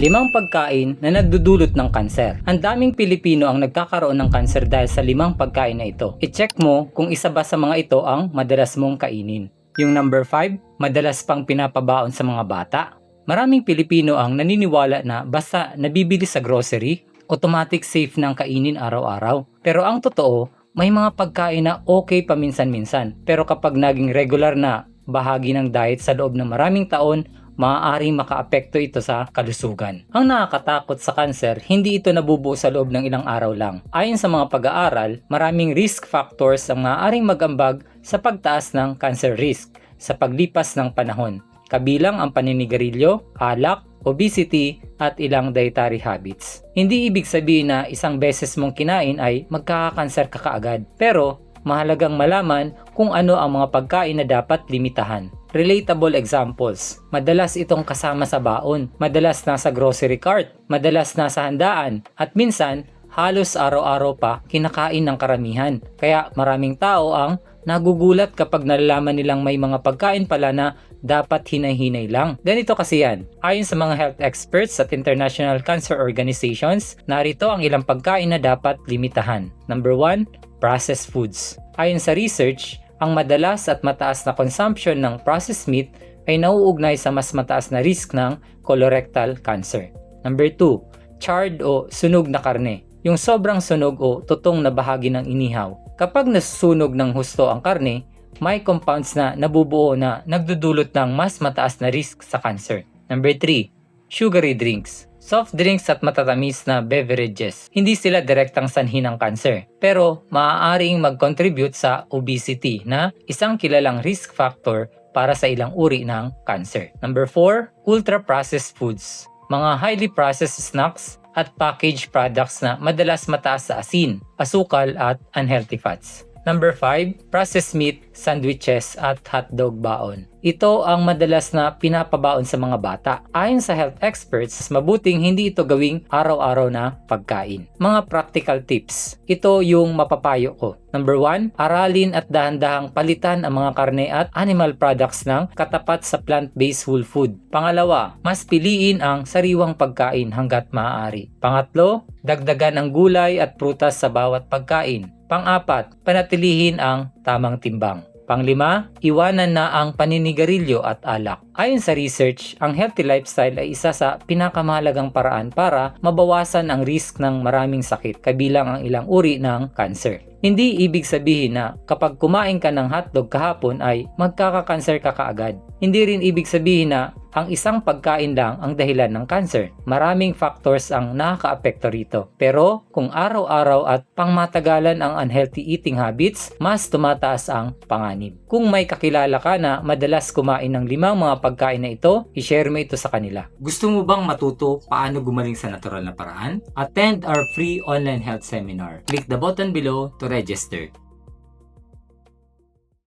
5 pagkain na nagdudulot ng kanser. Ang daming Pilipino ang nagkakaroon ng kanser dahil sa 5 pagkain na ito. I-check mo kung isa ba sa mga ito ang madalas mong kainin. Yung number 5, madalas pang pinapabaon sa mga bata. Maraming Pilipino ang naniniwala na basta nabibili sa grocery, automatic safe ng kainin araw-araw. Pero ang totoo, may mga pagkain na okay paminsan-minsan. Pero kapag naging regular na bahagi ng diet sa loob ng maraming taon, maaaring makaapekto ito sa kalusugan. Ang nakakatakot sa kanser, hindi ito nabubuo sa loob ng ilang araw lang. Ayon sa mga pag-aaral, maraming risk factors ang maaaring mag-ambag sa pagtaas ng cancer risk sa paglipas ng panahon. Kabilang ang paninigarilyo, alak, obesity, at ilang dietary habits. Hindi ibig sabihin na isang beses mong kinain ay magkakakanser ka kaagad. Pero mahalagang malaman kung ano ang mga pagkain na dapat limitahan. Relatable examples. Madalas itong kasama sa baon, madalas nasa grocery cart, madalas nasa handaan, at minsan halos araw-araw pa kinakain ng karamihan. Kaya maraming tao ang nagugulat kapag nalalaman nilang may mga pagkain pala na dapat hinay-hinay lang. Ganito kasi yan. Ayon sa mga health experts at international cancer organizations, narito ang ilang pagkain na dapat limitahan. Number 1, processed foods. Ayon sa research, ang madalas at mataas na consumption ng processed meat ay nauugnay sa mas mataas na risk ng colorectal cancer. Number 2, charred o sunog na karne. Yung sobrang sunog o tutong na bahagi ng inihaw. Kapag nasusunog ng husto ang karne, may compounds na nabubuo na nagdudulot ng mas mataas na risk sa cancer. Number 3, sugary drinks. Soft drinks at matatamis na beverages. Hindi sila direktang sanhi ng cancer, pero maaaring mag-contribute sa obesity na isang kilalang risk factor para sa ilang uri ng cancer. Number 4, ultra-processed foods. Mga highly processed snacks at packaged products na madalas mataas sa asin, asukal at unhealthy fats. Number 5, processed meat, sandwiches at hotdog baon. Ito ang madalas na pinapabaon sa mga bata. Ayon sa health experts, mabuting hindi ito gawing araw-araw na pagkain. Mga practical tips. Ito yung mapapayo ko. Number 1, aralin at dahan-dahang palitan ang mga karne at animal products ng katapat sa plant-based whole food. Pangalawa, mas piliin ang sariwang pagkain hanggat maaari. Pangatlo, dagdagan ang gulay at prutas sa bawat pagkain. Pang-apat, panatilihin ang tamang timbang. Pang-5, iwanan na ang paninigarilyo at alak. Ayon sa research, ang healthy lifestyle ay isa sa pinakamahalagang paraan para mabawasan ang risk ng maraming sakit, kabilang ang ilang uri ng cancer. Hindi ibig sabihin na kapag kumain ka ng hotdog kahapon ay magkakakanser ka kaagad. Hindi rin ibig sabihin na ang isang pagkain lang ang dahilan ng cancer. Maraming factors ang nakakaapekto rito. Pero kung araw-araw at pangmatagalan ang unhealthy eating habits, mas tumataas ang panganib. Kung may kakilala ka na madalas kumain ng 5 mga pagkain na ito, i-share mo ito sa kanila. Gusto mo bang matuto paano gumaling sa natural na paraan? Attend our free online health seminar. Click the button below to register.